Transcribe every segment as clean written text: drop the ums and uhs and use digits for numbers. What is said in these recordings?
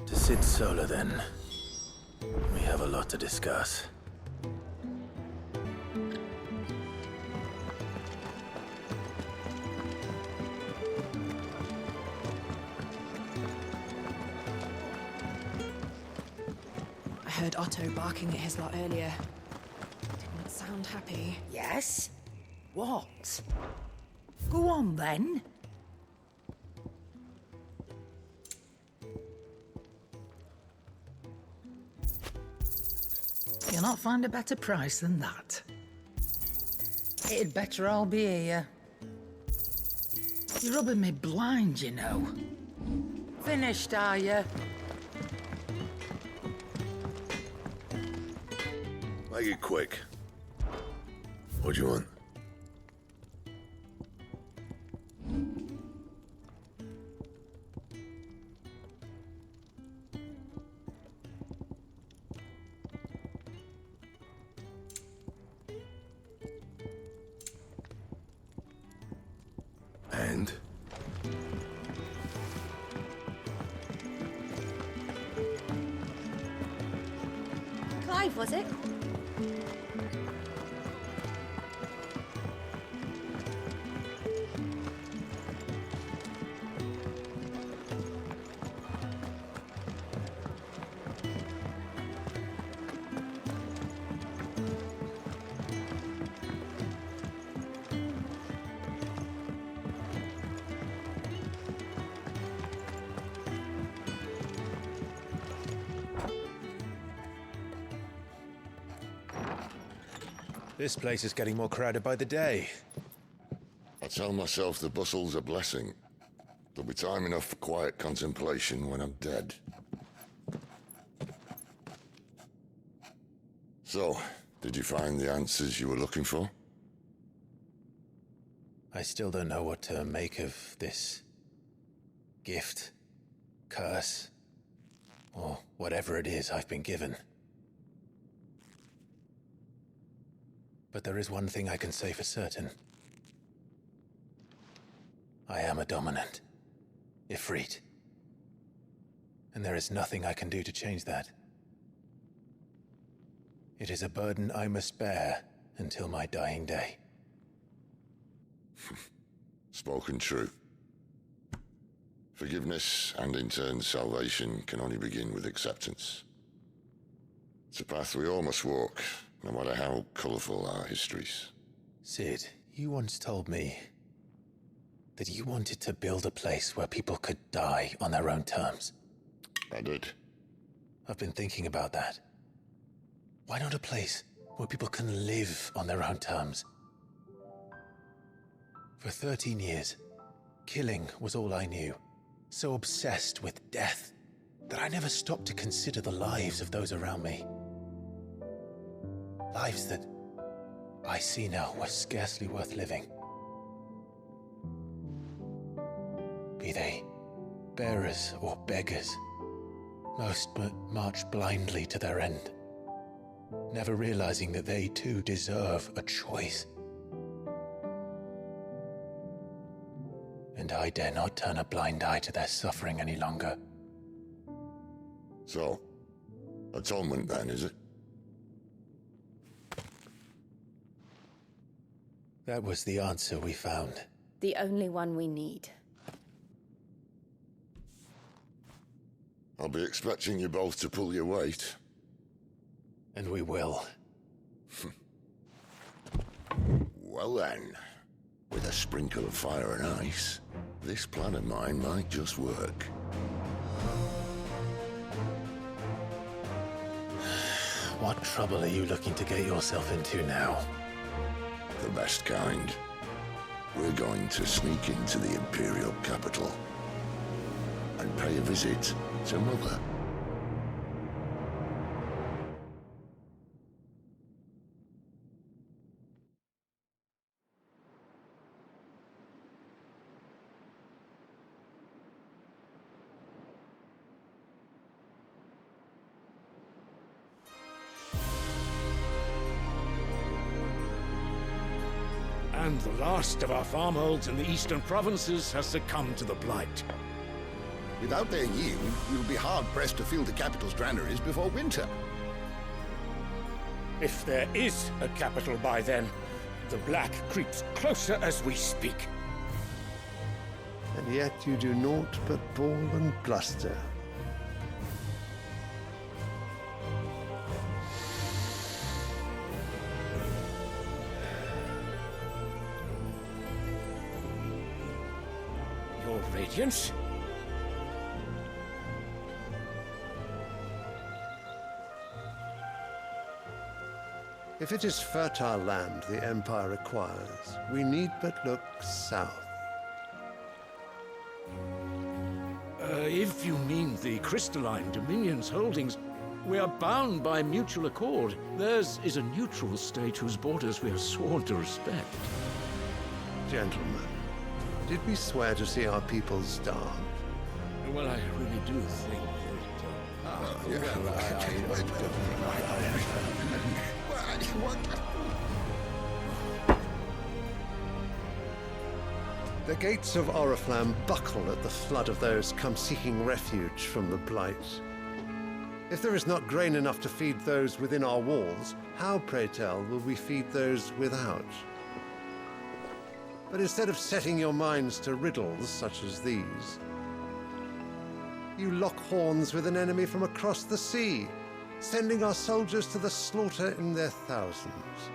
To sit solo then. We have a lot to discuss. I heard Otto barking at his lot earlier. Didn't sound happy. Yes? What? Go on then. You'll not find a better price than that. It'd better all be here. You're rubbing me blind, you know. Finished, are you? Make it quick. What do you want? And? Clive, was it? This place is getting more crowded by the day. I tell myself the bustle's a blessing. There'll be time enough for quiet contemplation when I'm dead. So, did you find the answers you were looking for? I still don't know what to make of this gift, curse, or whatever it is I've been given. But there is one thing I can say for certain. I am a dominant, Ifrit. And there is nothing I can do to change that. It is a burden I must bear until my dying day. Spoken true. Forgiveness and in turn salvation can only begin with acceptance. It's a path we all must walk, no matter how colourful our histories. Sid, you once told me that you wanted to build a place where people could die on their own terms. I did. I've been thinking about that. Why not a place where people can live on their own terms? For 13 years, killing was all I knew. So obsessed with death that I never stopped to consider the lives of those around me. Lives that I see now were scarcely worth living. Be they bearers or beggars, most but march blindly to their end, never realizing that they too deserve a choice. And I dare not turn a blind eye to their suffering any longer. So, atonement then, is it? That was the answer we found. The only one we need. I'll be expecting you both to pull your weight. And we will. Well then, with a sprinkle of fire and ice, this plan of mine might just work. What trouble are you looking to get yourself into now? The best kind. We're going to sneak into the Imperial capital and pay a visit to Mother. And the last of our farmholds in the eastern provinces has succumbed to the blight. Without their yield, we'll be hard-pressed to fill the capital's granaries before winter. If there is a capital by then, the black creeps closer as we speak. And yet you do naught but bawl and bluster. Your Radiance? If it is fertile land the Empire acquires, we need but look south. If you mean the crystalline Dominion's holdings, we are bound by mutual accord. Theirs is a neutral state whose borders we are sworn to respect. Gentlemen, did we swear to see our people starve? Well, I really do think The gates of Oriflamme buckle at the flood of those come seeking refuge from the blight. If there is not grain enough to feed those within our walls, how, pray tell, will we feed those without? But instead of setting your minds to riddles such as these, you lock horns with an enemy from across the sea, sending our soldiers to the slaughter in their thousands.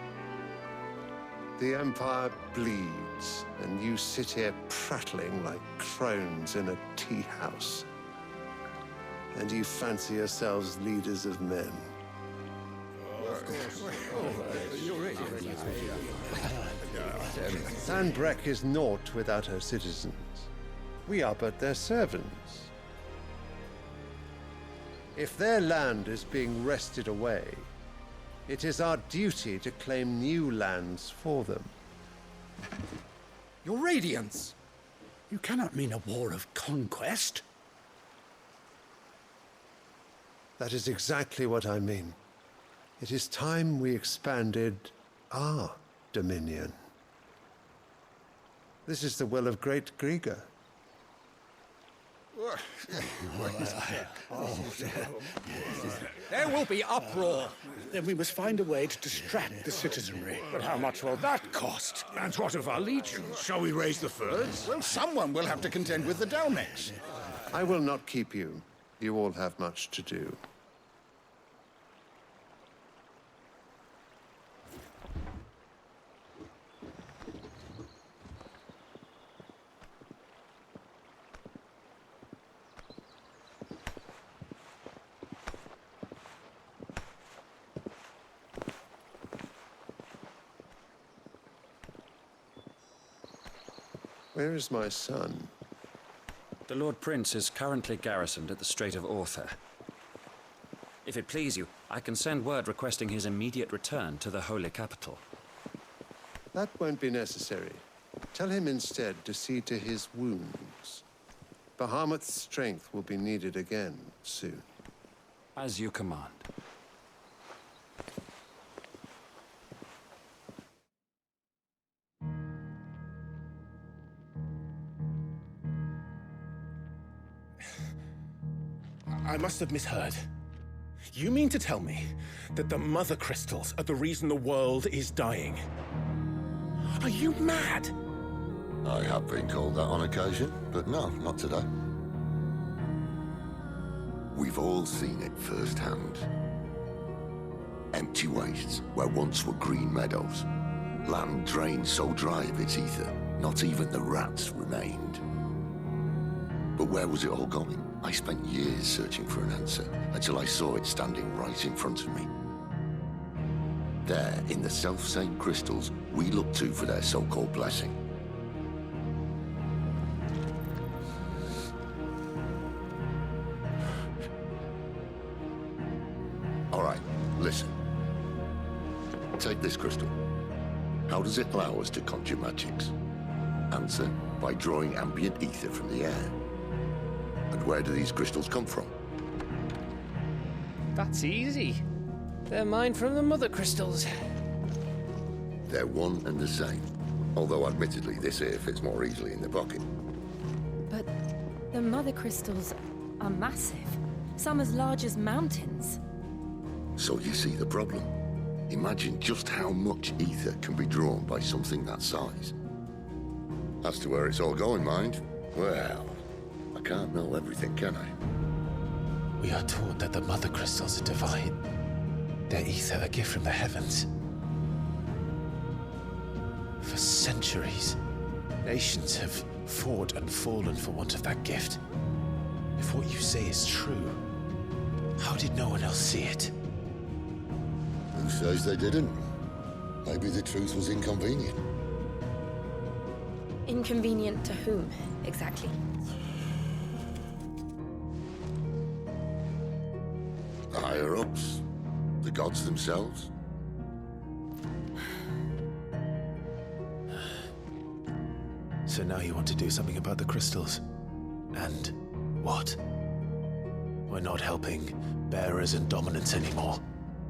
The Empire bleeds, and you sit here prattling like crones in a tea house. And you fancy yourselves leaders of men. Sandbreck is naught without her citizens. We are but their servants. If their land is being wrested away, it is our duty to claim new lands for them. Your Radiance! You cannot mean a war of conquest. That is exactly what I mean. It is time we expanded our dominion. This is the will of great Grieger. There will be uproar. Then we must find a way to distract the citizenry. But how much will that cost? And what of our legions? Shall we raise the furs? Well, someone will have to contend with the Dalnecs. I will not keep you. You all have much to do. Where is my son? The Lord Prince is currently garrisoned at the Strait of Author. If it please you, I can send word requesting his immediate return to the Holy Capital. That won't be necessary. Tell him instead to see to his wounds. Bahamut's strength will be needed again soon. As you command. I must have misheard. You mean to tell me that the mother crystals are the reason the world is dying? Are you mad? I have been called that on occasion, but no, not today. We've all seen it firsthand. Empty wastes where once were green meadows. Land drained so dry of its ether, not even the rats remained. But where was it all going? I spent years searching for an answer, until I saw it standing right in front of me. There, in the self-same crystals, we look to for their so-called blessing. All right, listen. Take this crystal. How does it allow us to conjure magics? Answer, by drawing ambient ether from the air. And where do these crystals come from? That's easy. They're mined from the mother crystals. They're one and the same. Although admittedly this here fits more easily in the pocket. But the mother crystals are massive. Some as large as mountains. So you see the problem. Imagine just how much ether can be drawn by something that size. As to where it's all going, mind, well, I can't know everything, can I? We are taught that the mother crystals are divine. Their ether a gift from the heavens. For centuries, nations have fought and fallen for want of that gift. If what you say is true, how did no one else see it? Who says they didn't? Maybe the truth was inconvenient. Inconvenient to whom, exactly? The higher-ups? The gods themselves? So now you want to do something about the crystals. And what? We're not helping bearers and dominants anymore.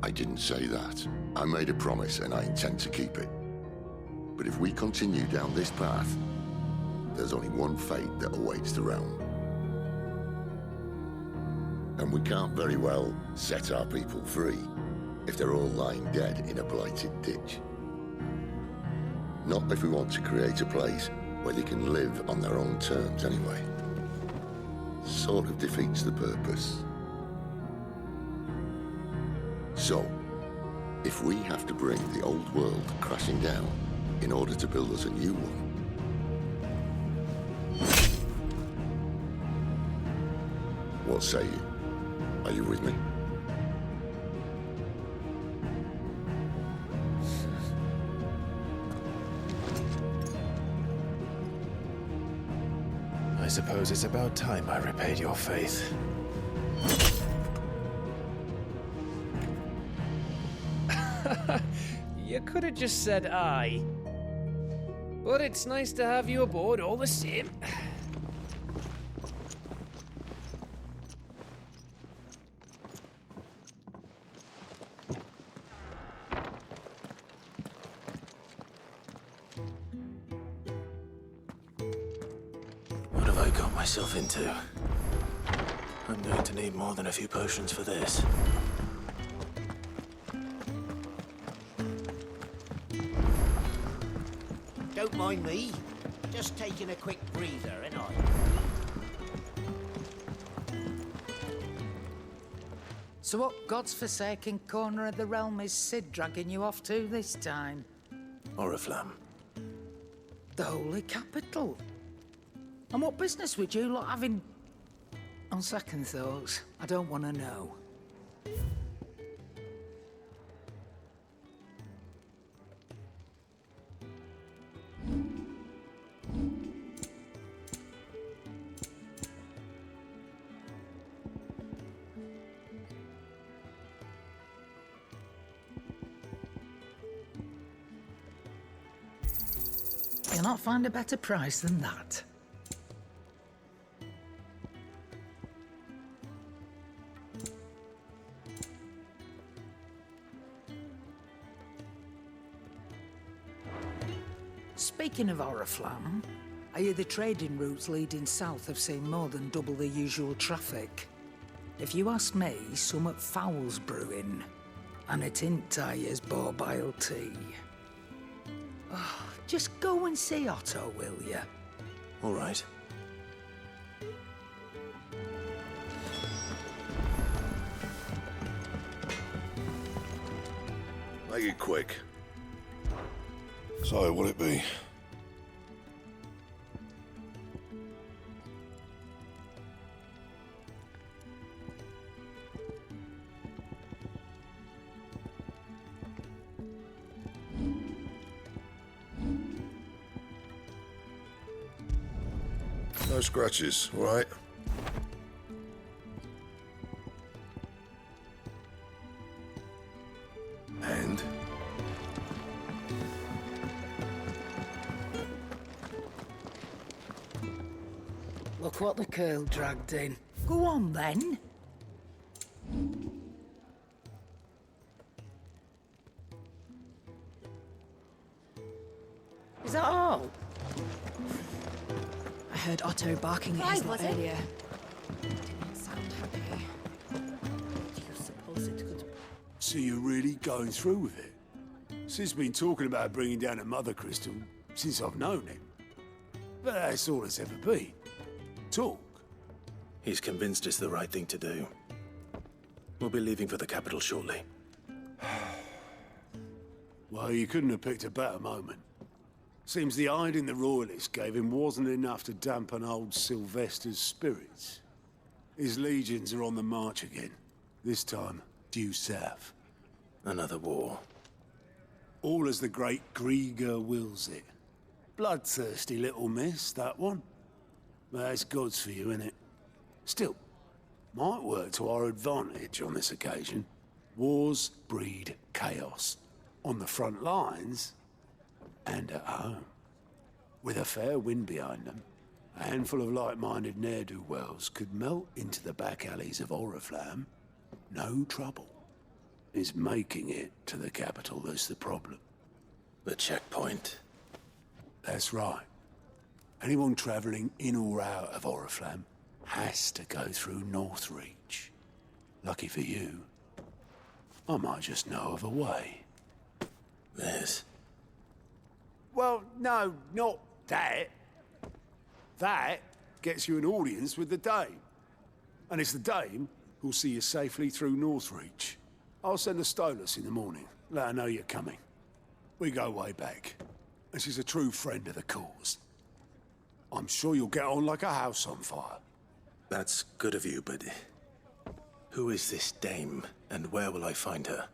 I didn't say that. I made a promise and I intend to keep it. But if we continue down this path, there's only one fate that awaits the realm. And we can't very well set our people free if they're all lying dead in a blighted ditch. Not if we want to create a place where they can live on their own terms anyway. Sort of defeats the purpose. So, if we have to bring the old world crashing down in order to build us a new one, what say you? Are you with me? I suppose it's about time I repaid your faith. You could have just said aye. But it's nice to have you aboard all the same. What have I got myself into? I'm going to need more than a few potions for this. Don't mind me. Just taking a quick breather, ain't I? So what God's forsaken corner of the realm is Sid dragging you off to this time? Oriflamme. The Holy Capital. And what business would you lot having... On second thoughts, I don't want to know. You'll not find a better price than that. Speaking of Oriflamme, I hear the trading routes leading south have seen more than double the usual traffic. If you ask me, summat foul's brewing, and it ain't Tyre's borbile tea. Oh, just go and see Otto, will you? All right. Make it quick. So, will it be? No scratches, all right? And? Look what the curl dragged in. Go on, then. Is that all heard Otto barking at his lot was it? earlier. Didn't sound happy. Do you suppose it could... So you're really going through with it? Sid's been talking about bringing down a mother crystal since I've known him. But that's all it's ever been. Talk. He's convinced it's the right thing to do. We'll be leaving for the capital shortly. Well, you couldn't have picked a better moment. Seems the hiding the Royalists gave him wasn't enough to dampen old Sylvester's spirits. His legions are on the march again. This time, due south. Another war. All as the great Grieger wills it. Bloodthirsty little miss, that one. But that's God's for you, innit? Still, might work to our advantage on this occasion. Wars breed chaos. On the front lines, and at home. With a fair wind behind them, a handful of like-minded ne'er-do-wells could melt into the back alleys of Oriflamme. No trouble. It's making it to the capital that's the problem. The checkpoint. That's right. Anyone travelling in or out of Oriflamme has to go through Northreach. Lucky for you, I might just know of a way. There's... Well, no, not that. That gets you an audience with the Dame. And it's the Dame who'll see you safely through Northreach. I'll send a Stolas in the morning, let her know you're coming. We go way back, and she's a true friend of the cause. I'm sure you'll get on like a house on fire. That's good of you, but... who is this Dame, and where will I find her?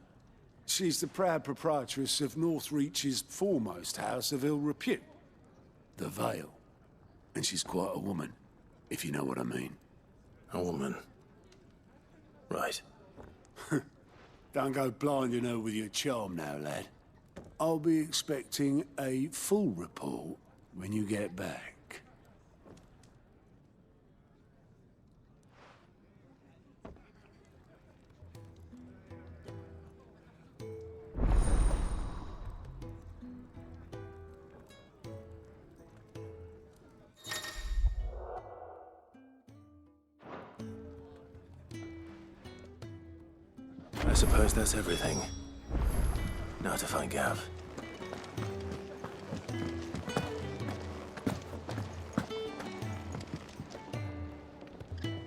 She's the proud proprietress of Northreach's foremost house of ill repute, the Vale. And she's quite a woman, if you know what I mean. A woman. Right. Don't go blinding her with your charm now, lad. I'll be expecting a full report when you get back. I suppose that's everything. Now to find Gav.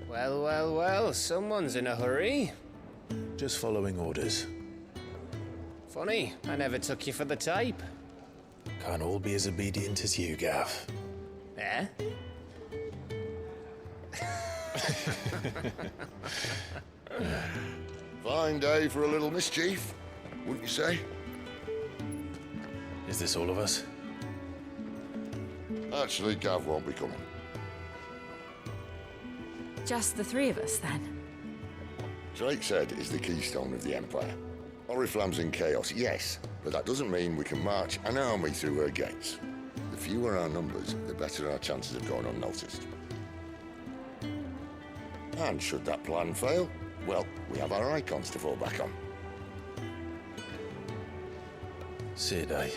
Well, well, well, someone's in a hurry. Just following orders. Funny, I never took you for the type. Can't all be as obedient as you, Gav. Eh? Fine day for a little mischief, wouldn't you say? Is this all of us? Actually, Gav won't be coming. Just the three of us, then? Drake's Head is the keystone of the Empire. Oriflamme's in chaos, yes, but that doesn't mean we can march an army through her gates. The fewer our numbers, the better our chances of going unnoticed. And should that plan fail, well, we have our icons to fall back on. Sid, I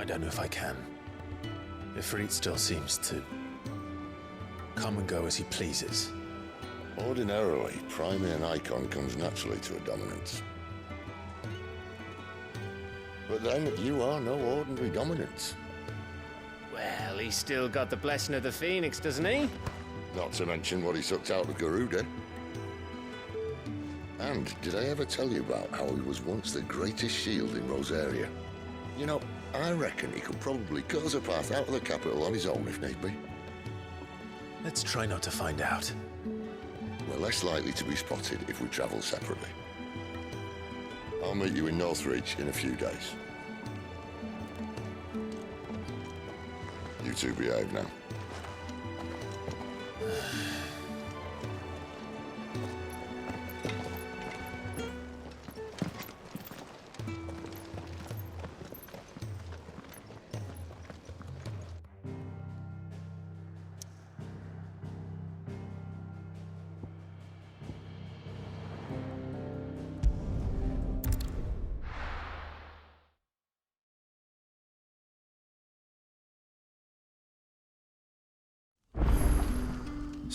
don't know if I can. Ifrit still seems to come and go as he pleases. Ordinarily, priming an icon comes naturally to a dominance. But then, you are no ordinary dominance. Well, he's still got the blessing of the Phoenix, doesn't he? Not to mention what he sucked out of Garuda. And did I ever tell you about how he was once the greatest shield in Rosaria? You know, I reckon he could probably cut us a path out of the capital on his own if need be. Let's try not to find out. We're less likely to be spotted if we travel separately. I'll meet you in Northreach in a few days. You two behave now.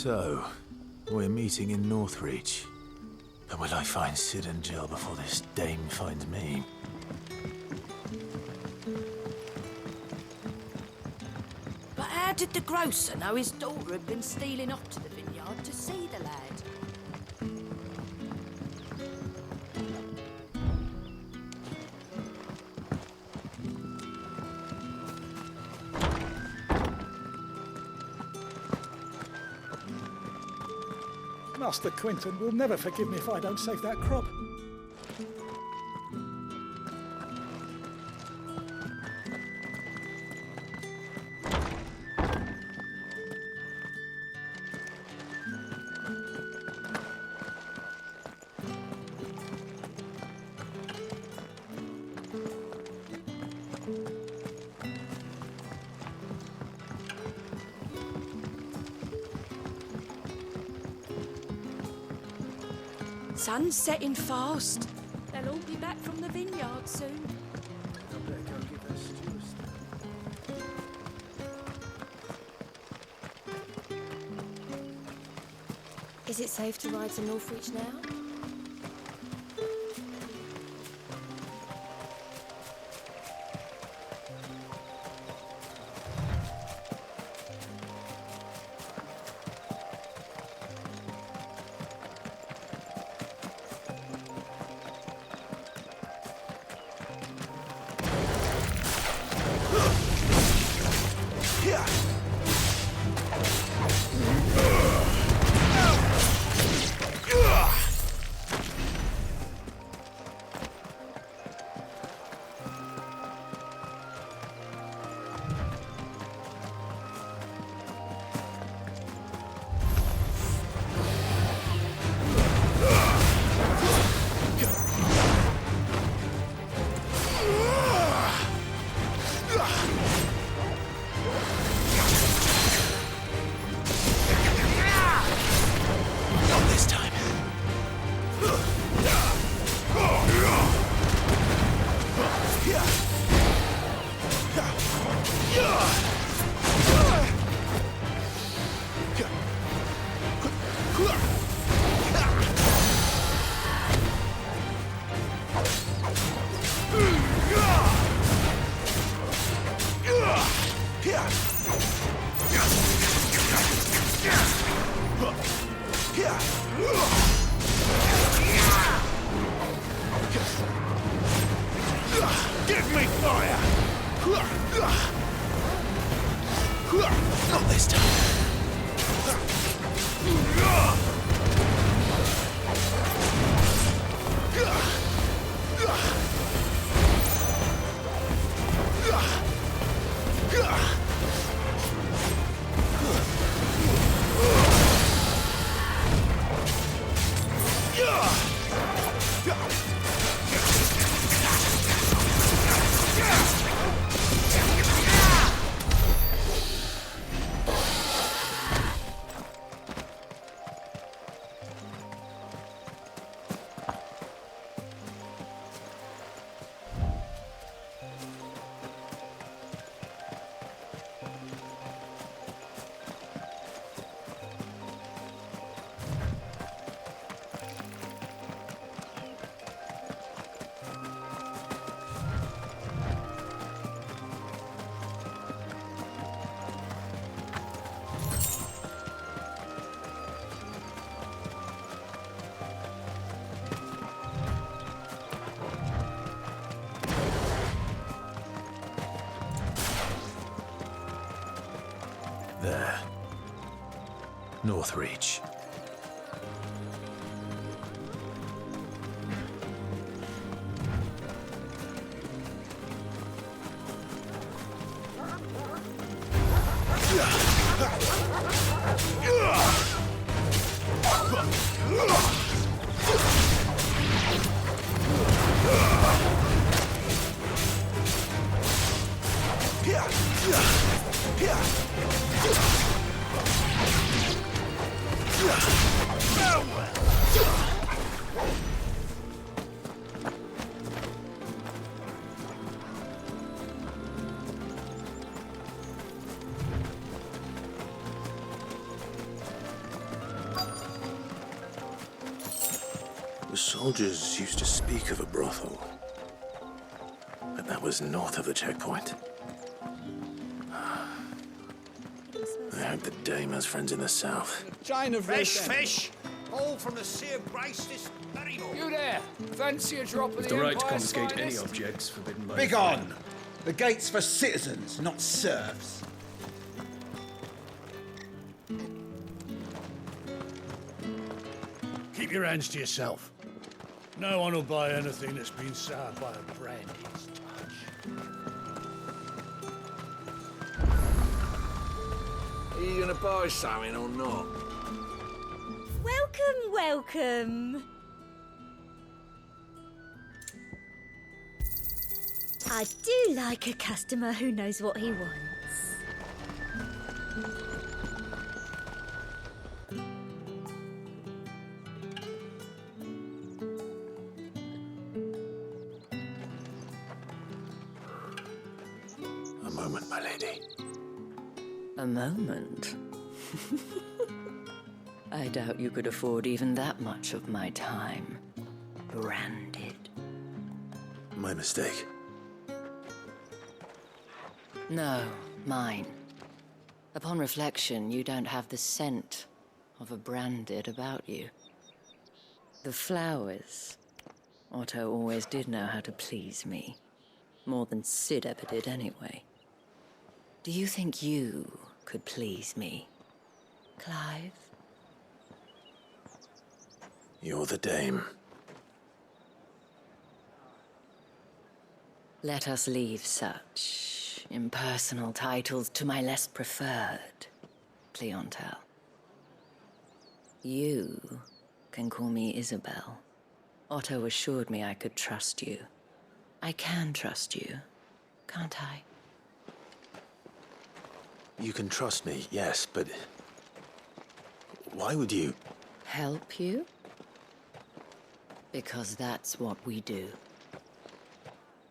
So, we're meeting in Northreach. But will I find Sid and Jill before this dame finds me? But how did the grocer know his daughter had been stealing off to the vineyard to see the lad? Master Quinton will never forgive me if I don't save that crop. Sun's setting fast. They'll all be back from the vineyard soon. Is it safe to ride to Northreach now? Give me fire! Not this time. There. Northreach. The soldiers used to speak of a brothel, but that was north of the checkpoint. I hope the dame has friends in the south. China Fresh fish! All from the Sea of Grace this very morning. You there! Fancy a drop of With the the right to Empire's confiscate any finest? objects forbidden by... Begone! The gate's for citizens, not serfs. Keep your hands to yourself. No one will buy anything that's been soured by a brandy's touch. Are you gonna buy something or not? Welcome, welcome. I do like a customer who knows what he wants. A moment, my lady. A moment? I doubt you could afford even that much of my time. Branded. My mistake. No, mine. Upon reflection, you don't have the scent of a branded about you. The flowers. Otto always did know how to please me. More than Sid ever did anyway. Do you think you could please me, Clive? You're the dame. Let us leave such impersonal titles to my less preferred clientele. You can call me Isabel. Otto assured me I could trust you. I can trust you, can't I? You can trust me, yes, but... why would you... Help you? Because that's what we do.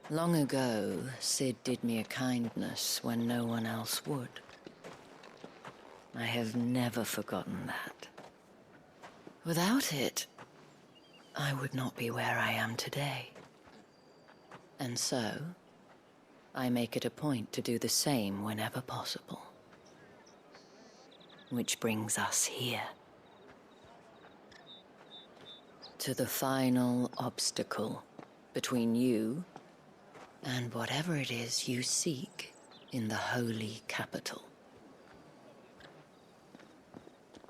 Long ago, Sid did me a kindness when no one else would. I have never forgotten that. Without it, I would not be where I am today. And so, I make it a point to do the same whenever possible. Which brings us here. To the final obstacle between you and whatever it is you seek in the holy capital.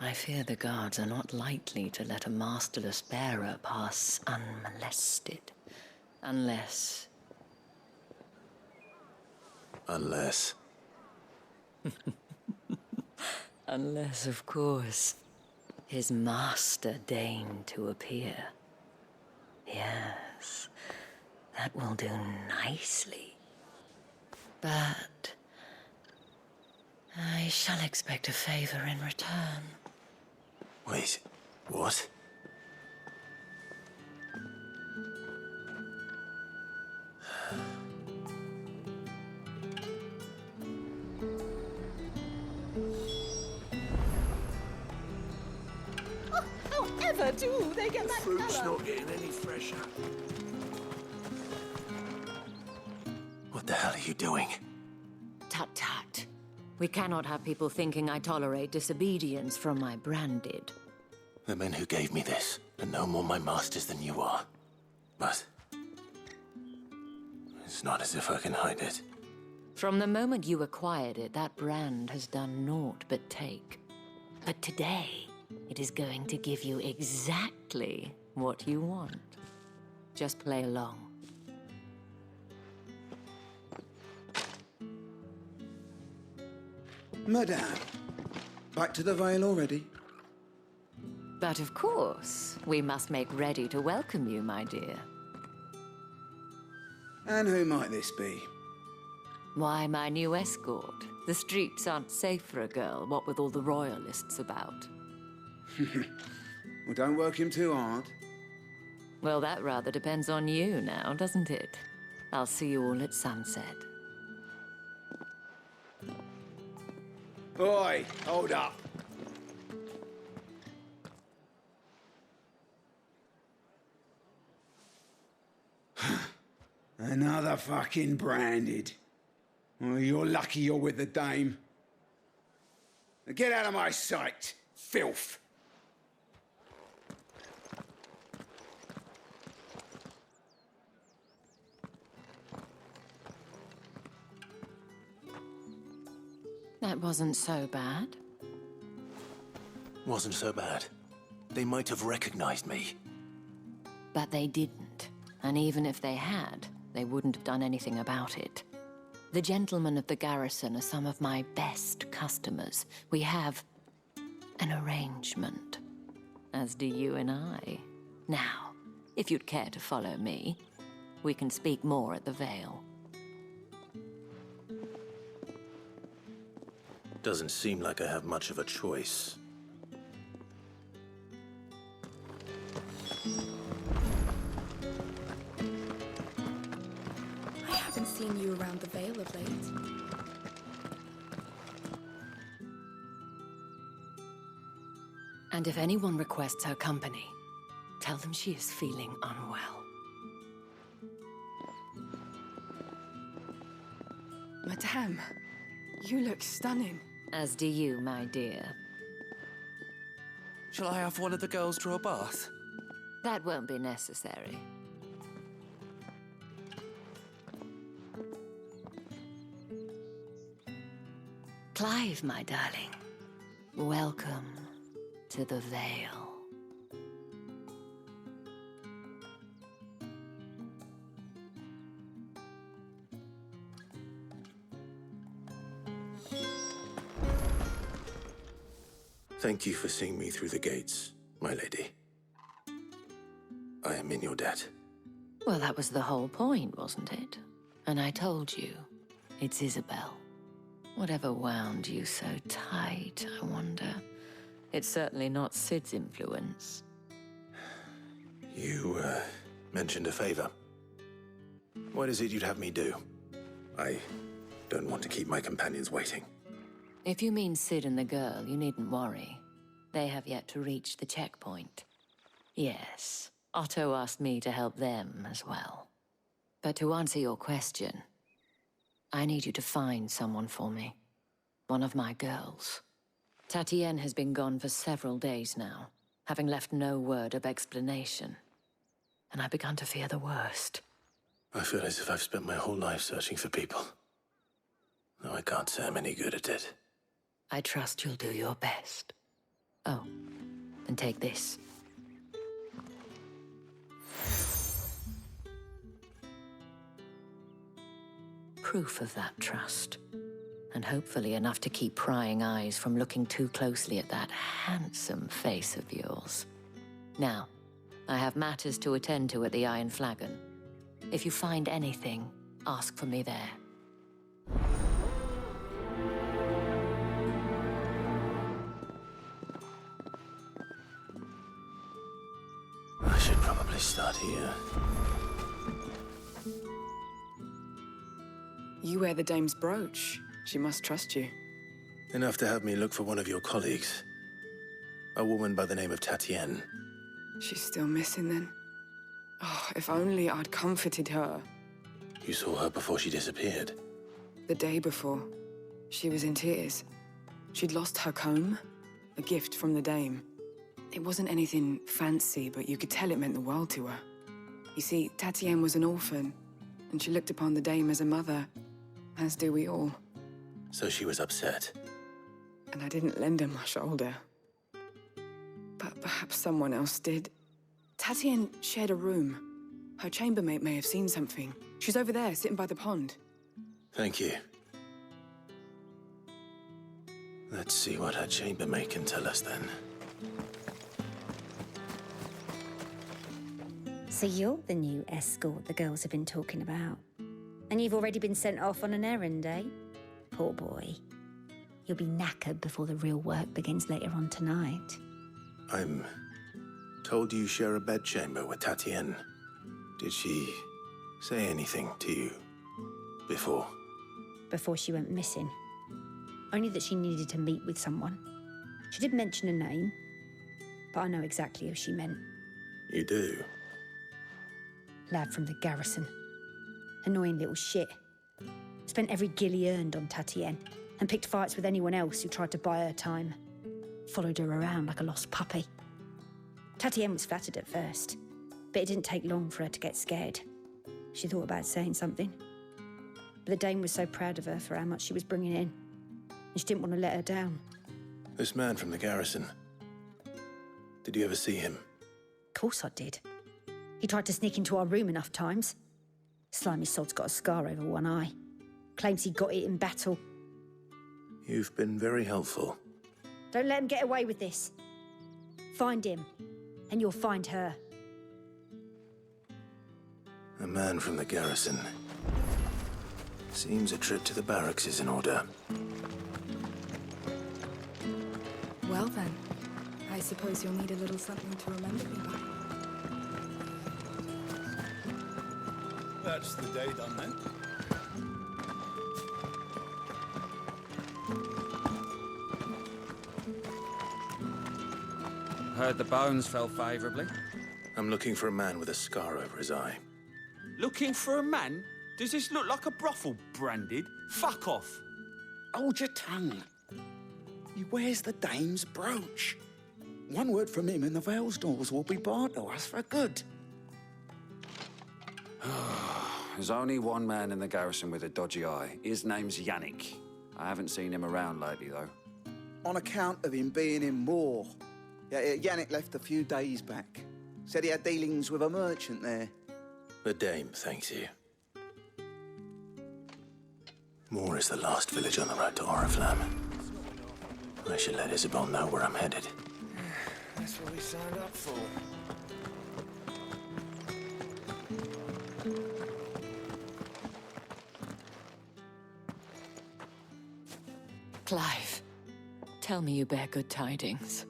I fear the guards are not likely to let a masterless bearer pass unmolested. Unless... Unless... Unless, of course, his master deigned to appear. Yes, that will do nicely. But I shall expect a favor in return. Wait, what? However do they get that Fruit's colour? not getting any fresher. What the hell are you doing? Tut-tut. We cannot have people thinking I tolerate disobedience from my branded. The men who gave me this are no more my masters than you are. But... it's not as if I can hide it. From the moment you acquired it, that brand has done naught but take. But today, it is going to give you exactly what you want. Just play along. Madame, back to the Vale already? But of course, we must make ready to welcome you, my dear. And who might this be? Why, my new escort. The streets aren't safe for a girl, what with all the royalists about. Well, don't work him too hard. Well, that rather depends on you now, doesn't it? I'll see you all at sunset. Oi, hold up. Another fucking branded. Well, you're lucky you're with the dame. Now get out of my sight, filth. That wasn't so bad. Wasn't so bad. They might have recognized me. But they didn't. And even if they had, they wouldn't have done anything about it. The gentlemen of the garrison are some of my best customers. We have an arrangement, as do you and I. Now, if you'd care to follow me, we can speak more at the Vale. Doesn't seem like I have much of a choice. I haven't seen you around the Vale of late. And if anyone requests her company, tell them she is feeling unwell. Madame, you look stunning. As do you, my dear. Shall I have one of the girls draw a bath? That won't be necessary. Clive, my darling. Welcome to the Vale. Thank you for seeing me through the gates, my lady. I am in your debt. Well, that was the whole point, wasn't it? And I told you, it's Isabel. Whatever wound you so tight, I wonder. It's certainly not Sid's influence. You, mentioned a favor. What is it you'd have me do? I don't want to keep my companions waiting. If you mean Sid and the girl, you needn't worry. They have yet to reach the checkpoint. Yes, Otto asked me to help them as well. But to answer your question, I need you to find someone for me. One of my girls. Tatienne has been gone for several days now, having left no word of explanation. And I've begun to fear the worst. I feel as if I've spent my whole life searching for people. Though I can't say I'm any good at it. I trust you'll do your best. Oh, and take this. Proof of that trust. And hopefully enough to keep prying eyes from looking too closely at that handsome face of yours. Now, I have matters to attend to at the Iron Flagon. If you find anything, ask for me there. I should probably start here. You wear the dame's brooch. She must trust you. Enough to have me look for one of your colleagues. A woman by the name of Tatienne. She's still missing then. Oh, if only I'd comforted her. You saw her before she disappeared. The day before, she was in tears. She'd lost her comb, a gift from the dame. It wasn't anything fancy, but you could tell it meant the world to her. You see, Tatienne was an orphan, and she looked upon the dame as a mother, as do we all. So she was upset. And I didn't lend her my shoulder. But perhaps someone else did. Tatienne shared a room. Her chambermaid may have seen something. She's over there, sitting by the pond. Thank you. Let's see what her chambermaid can tell us then. So you're the new escort the girls have been talking about. And you've already been sent off on an errand, eh? Poor boy. You'll be knackered before the real work begins later on tonight. I'm told you share a bedchamber with Tatienne. Did she say anything to you before? Before she went missing. Only that she needed to meet with someone. She did mention a name, but I know exactly who she meant. You do? Lad from the garrison. Annoying little shit. Spent every guil he earned on Tatienne, and picked fights with anyone else who tried to buy her time. Followed her around like a lost puppy. Tatienne was flattered at first, but it didn't take long for her to get scared. She thought about saying something. But the Dame was so proud of her for how much she was bringing in, and she didn't want to let her down. This man from the garrison. Did you ever see him? Of course I did. He tried to sneak into our room enough times. Slimy sod's got a scar over one eye. Claims he got it in battle. You've been very helpful. Don't let him get away with this. Find him, and you'll find her. A man from the garrison. Seems a trip to the barracks is in order. Well then, I suppose you'll need a little something to remember me by. That's the day done then. Heard the bones fell favourably. I'm looking for a man with a scar over his eye. Looking for a man? Does this look like a brothel, Branded? Fuck off. Hold your tongue. He wears the Dame's brooch. One word from him and the Vale's doors will be barred to us for good. There's only one man in the garrison with a dodgy eye. His name's Yannick. I haven't seen him around lately, though. On account of him being in Moor. Yeah, Yannick left a few days back. Said he had dealings with a merchant there. The Dame thanks you. Moor is the last village on the road to Oriflamme. I should let Isabel know where I'm headed. That's what we signed up for. Clive, tell me you bear good tidings.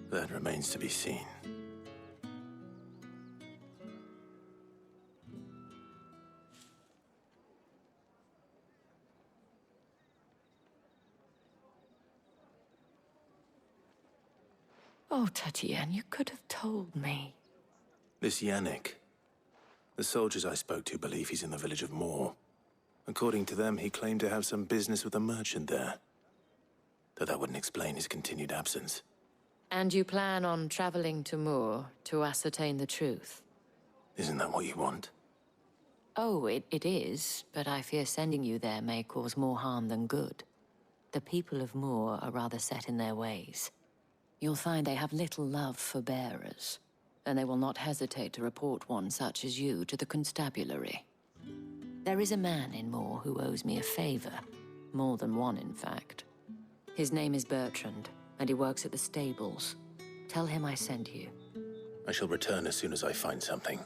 That remains to be seen. Oh, Tatienne, you could have told me. This Yannick. The soldiers I spoke to believe he's in the village of Moor. According to them, he claimed to have some business with a merchant there. Though that wouldn't explain his continued absence. And you plan on traveling to Moor to ascertain the truth? Isn't that what you want? Oh, it is, but I fear sending you there may cause more harm than good. The people of Moor are rather set in their ways. You'll find they have little love for bearers, and they will not hesitate to report one such as you to the constabulary. There is a man in Moor who owes me a favor. More than one, in fact. His name is Bertrand, and he works at the stables. Tell him I sent you. I shall return as soon as I find something.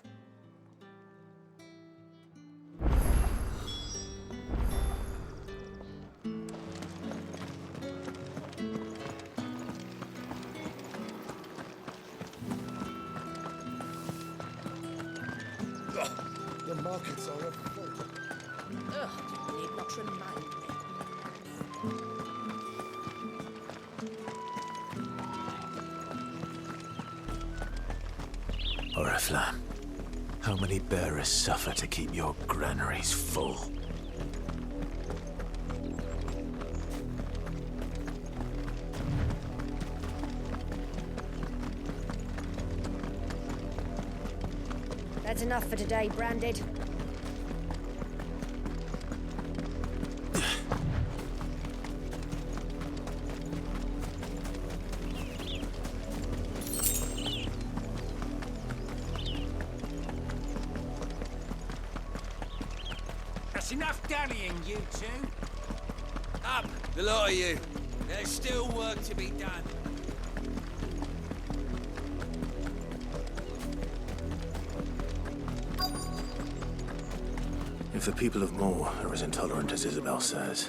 The markets are full. Ugh, you need not remind me. Oriflamme, how many bearers suffer to keep your granaries full? That's enough for today, Branded. That's enough dallying, you two. Up, the lot of you. There's still work to be done. If the people of Moor are as intolerant as Isabel says,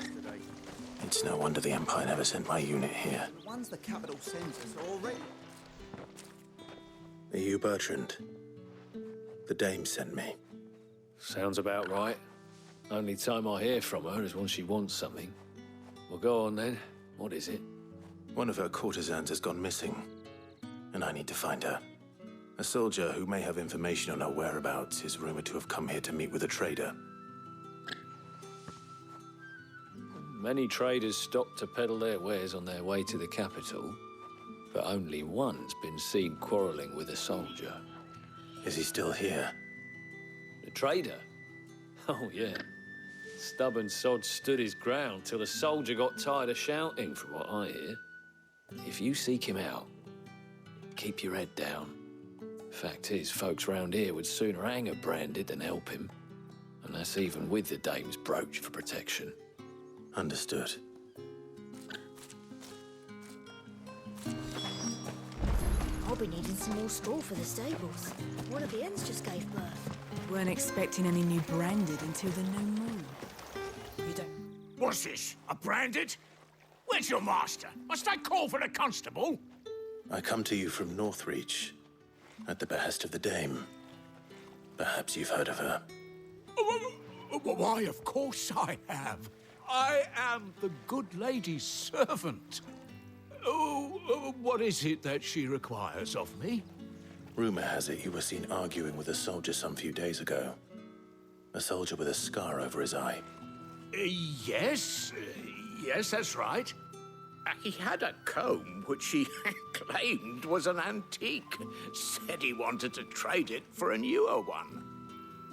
it's no wonder the Empire never sent my unit here. The ones the capital sends us already. Are you Bertrand? The Dame sent me. Sounds about right. Only time I hear from her is when she wants something. Well, go on then. What is it? One of her courtesans has gone missing, and I need to find her. A soldier who may have information on her whereabouts is rumored to have come here to meet with a trader. Many traders stopped to peddle their wares on their way to the capital, but only one's been seen quarrelling with a soldier. Is he still here? The trader? Oh, yeah. Stubborn sod stood his ground till the soldier got tired of shouting, from what I hear. If you seek him out, keep your head down. Fact is, folks round here would sooner hang a branded than help him. And that's even with the dame's brooch for protection. Understood. I'll be needing some more straw for the stables. One of the hens just gave birth. Weren't expecting any new branded until the new moon. You don't... What's this? A branded? Where's your master? Must I call for the constable? I come to you from Northreach, at the behest of the dame. Perhaps you've heard of her. Why, of course I have. I am the good lady's servant. Oh, what is it that she requires of me? Rumor has it you were seen arguing with a soldier some few days ago. A soldier with a scar over his eye. Yes, that's right. He had a comb which he claimed was an antique. Said he wanted to trade it for a newer one.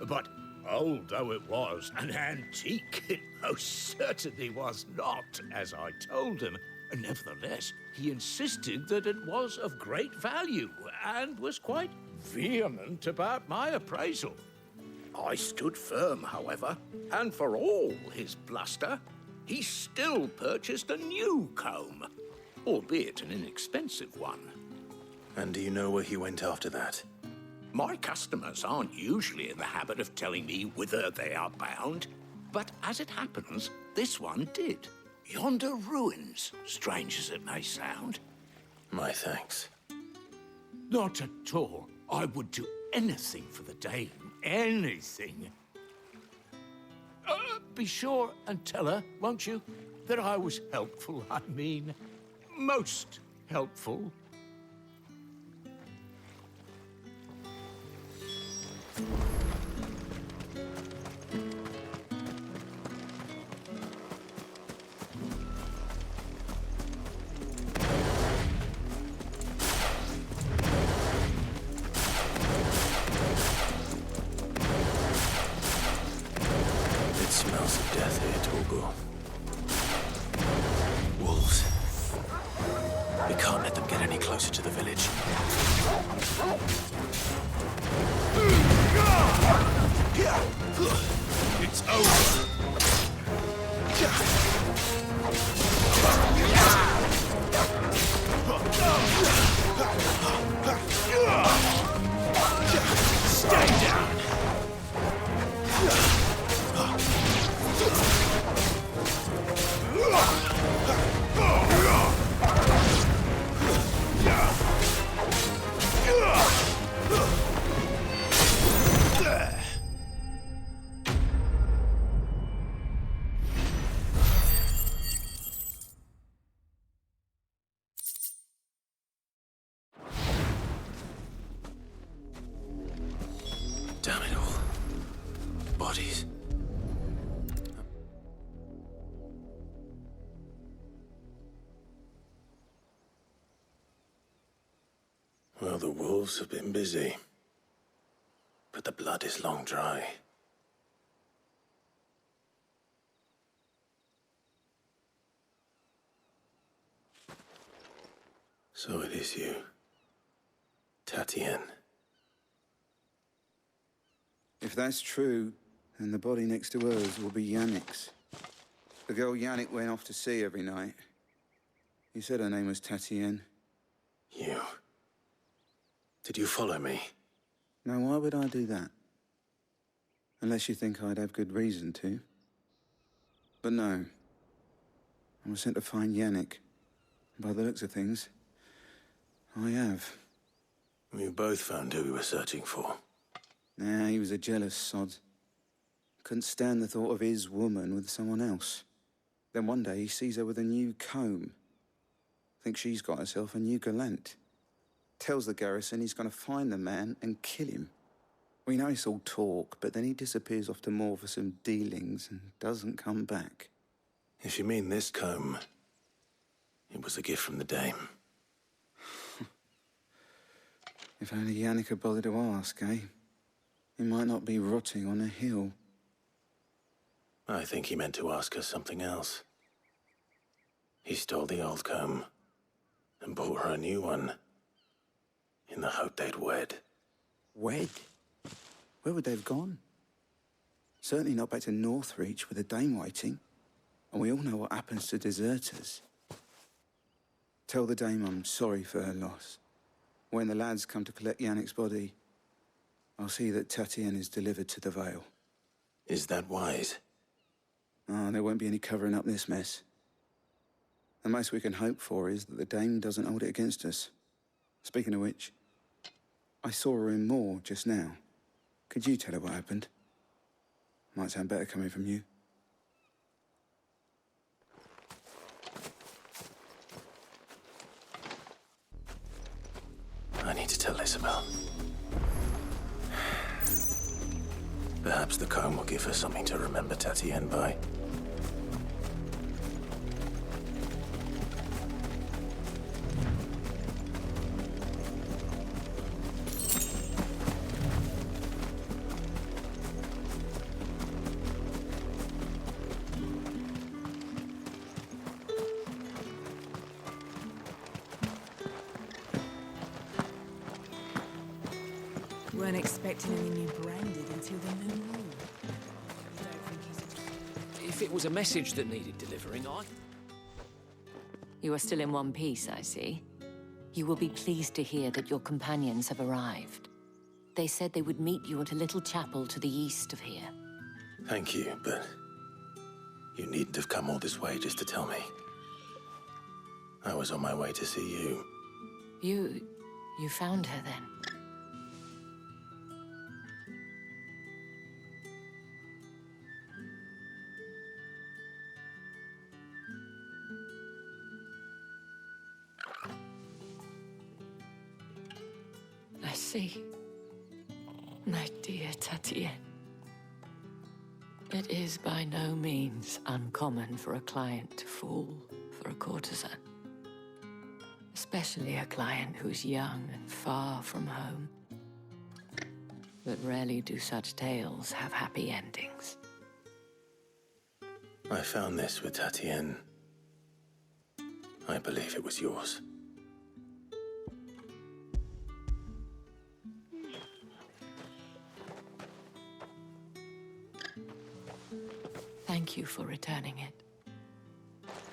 But old though it was, an antique it most certainly was not, as I told him. Nevertheless, he insisted that it was of great value and was quite vehement about my appraisal. I stood firm, however, and for all his bluster, he still purchased a new comb, albeit an inexpensive one. And do you know where he went after that? My customers aren't usually in the habit of telling me whither they are bound, but as it happens, this one did. Yonder ruins, strange as it may sound. My thanks. Not at all. I would do anything for the dame. Anything. Be sure and tell her, won't you, that I was helpful. I mean, most helpful. Smells of death here, Torgal. Wolves. We can't let them get any closer to the village. It's over. Stay down. Damn it all. Bodies. Well, the wolves have been busy. But the blood is long dry. So it is you, Tatienne. If that's true, then the body next to hers will be Yannick's. The girl Yannick went off to see every night. He said her name was Tatienne. You. Did you follow me? Now, why would I do that? Unless you think I'd have good reason to. But no. I was sent to find Yannick. By the looks of things, I have. We both found who we were searching for. Nah, he was a jealous sod. Couldn't stand the thought of his woman with someone else. Then one day he sees her with a new comb. Thinks she's got herself a new gallant. Tells the garrison he's going to find the man and kill him. We know it's all talk, but then he disappears off to Moor for some dealings and doesn't come back. If you mean this comb, it was a gift from the dame. If only Yannick had bothered to ask, eh? He might not be rotting on a hill. I think he meant to ask her something else. He stole the old comb and bought her a new one in the hope they'd wed. Wed? Where would they have gone? Certainly not back to Northreach with a dame waiting. And we all know what happens to deserters. Tell the dame I'm sorry for her loss. When the lads come to collect Yannick's body, I'll see that Tatienne is delivered to the Vale. Is that wise? Ah, there won't be any covering up this mess. The most we can hope for is that the dame doesn't hold it against us. Speaking of which, I saw her in Moor just now. Could you tell her what happened? Might sound better coming from you. I need to tell Isabel. Perhaps the comb will give her something to remember Tatienne by. Weren't expecting any new branded until the new moon. If it was a message that needed delivering, You are still in one piece, I see. You will be pleased to hear that your companions have arrived. They said they would meet you at a little chapel to the east of here. Thank you, but you needn't have come all this way just to tell me. I was on my way to see you. You found her then? I see. My dear Tatienne. It is by no means uncommon for a client to fall for a courtesan. Especially a client who's young and far from home. But rarely do such tales have happy endings. I found this with Tatienne. I believe it was yours. Thank you for returning it.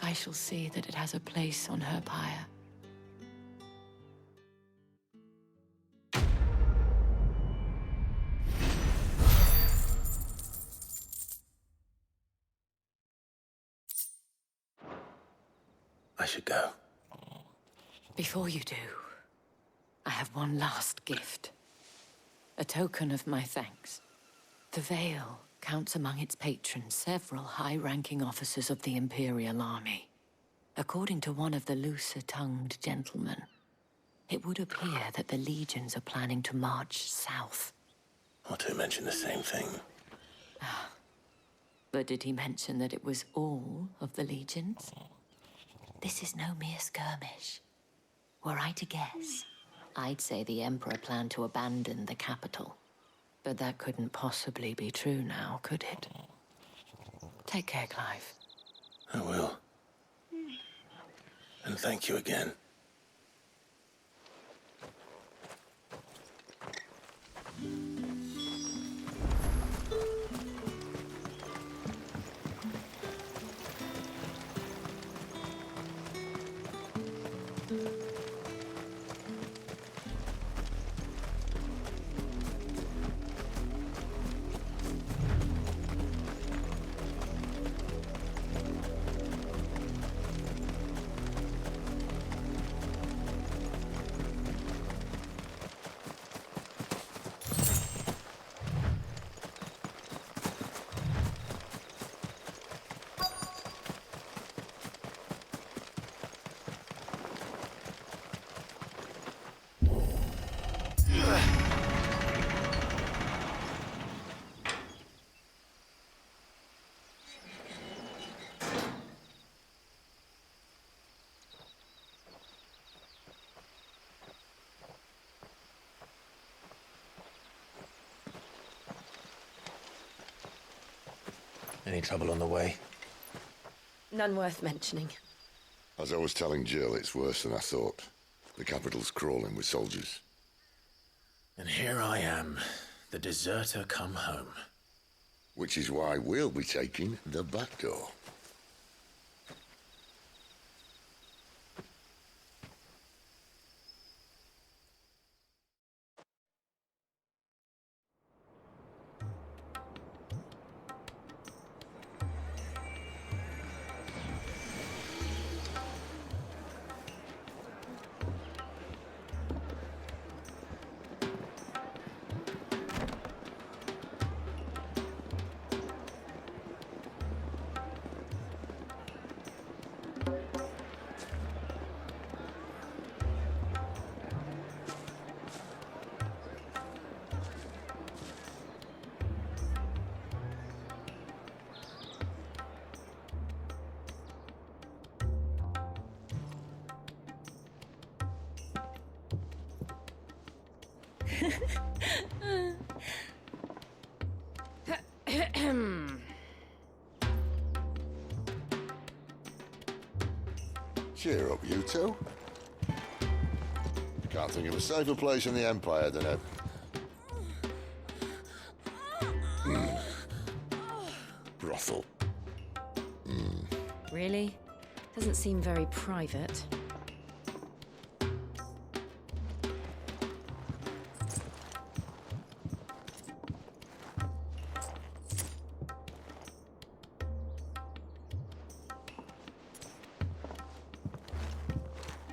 I shall see that it has a place on her pyre. I should go. Before you do, I have one last gift. A token of my thanks. The Vale counts among its patrons several high-ranking officers of the Imperial Army. According to one of the looser-tongued gentlemen, it would appear that the legions are planning to march south. Or to mention the same thing. But did he mention that it was all of the legions? This is no mere skirmish. Were I to guess, I'd say the Emperor planned to abandon the capital. But that couldn't possibly be true now, could it? Take care, Clive. I will. And thank you again. Any trouble on the way? None worth mentioning. As I was telling Jill, it's worse than I thought. The capital's crawling with soldiers. And here I am, the deserter come home. Which is why we'll be taking the back door. Cheer up, you two. Can't think of a safer place in the Empire than a... brothel. Really? Doesn't seem very private.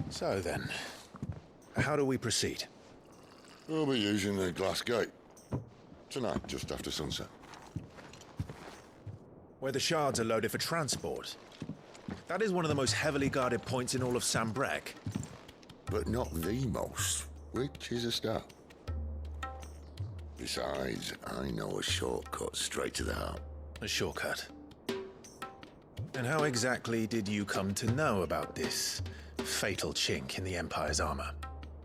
So then, how do we proceed? We'll be using the glass gate. Tonight, just after sunset. Where the shards are loaded for transport. That is one of the most heavily guarded points in all of Sambrek. But not the most, which is a start. Besides, I know a shortcut straight to the heart. A shortcut? And how exactly did you come to know about this fatal chink in the Empire's armor?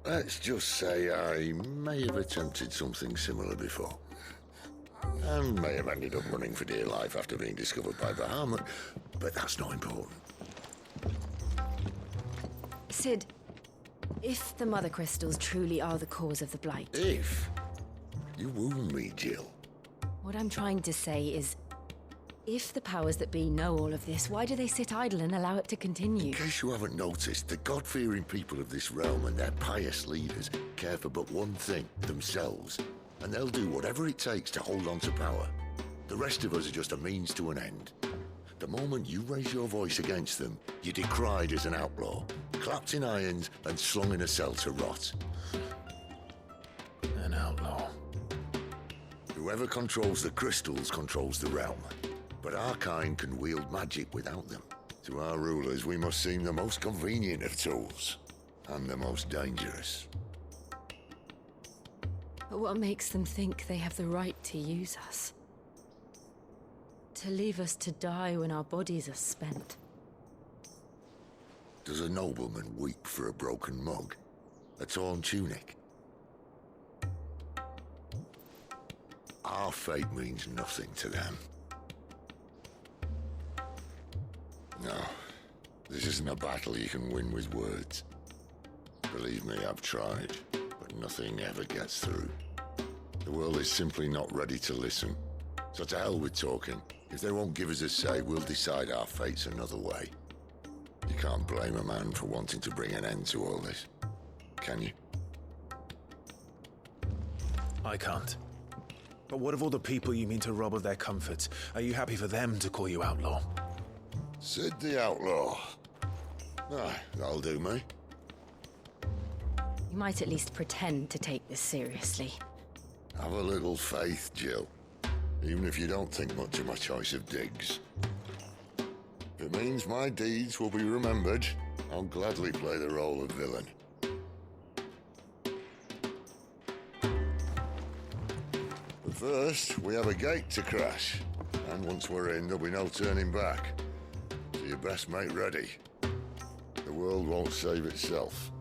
Let's just say I may have attempted something similar before. And may have ended up running for dear life after being discovered by Bahamut, but that's not important. Sid, if the Mother Crystals truly are the cause of the Blight... If? You wound me, Jill. What I'm trying to say is, if the powers that be know all of this, why do they sit idle and allow it to continue? In case you haven't noticed, the God-fearing people of this realm and their pious leaders care for but one thing, themselves. And they'll do whatever it takes to hold on to power. The rest of us are just a means to an end. The moment you raise your voice against them, you're decried as an outlaw, clapped in irons and slung in a cell to rot. An outlaw. Whoever controls the crystals controls the realm. But our kind can wield magic without them. To our rulers, we must seem the most convenient of tools, and the most dangerous. But what makes them think they have the right to use us? To leave us to die when our bodies are spent? Does a nobleman weep for a broken mug? A torn tunic? Our fate means nothing to them. No, this isn't a battle you can win with words. Believe me, I've tried, but nothing ever gets through. The world is simply not ready to listen. So to hell with talking. If they won't give us a say, we'll decide our fates another way. You can't blame a man for wanting to bring an end to all this, can you? I can't. But what of all the people you mean to rob of their comforts? Are you happy for them to call you outlaw? Sid the Outlaw. Ah, that'll do me. You might at least pretend to take this seriously. Have a little faith, Jill. Even if you don't think much of my choice of digs. If it means my deeds will be remembered, I'll gladly play the role of villain. But first, we have a gate to crash. And once we're in, there'll be no turning back. So you best make ready. The world won't save itself.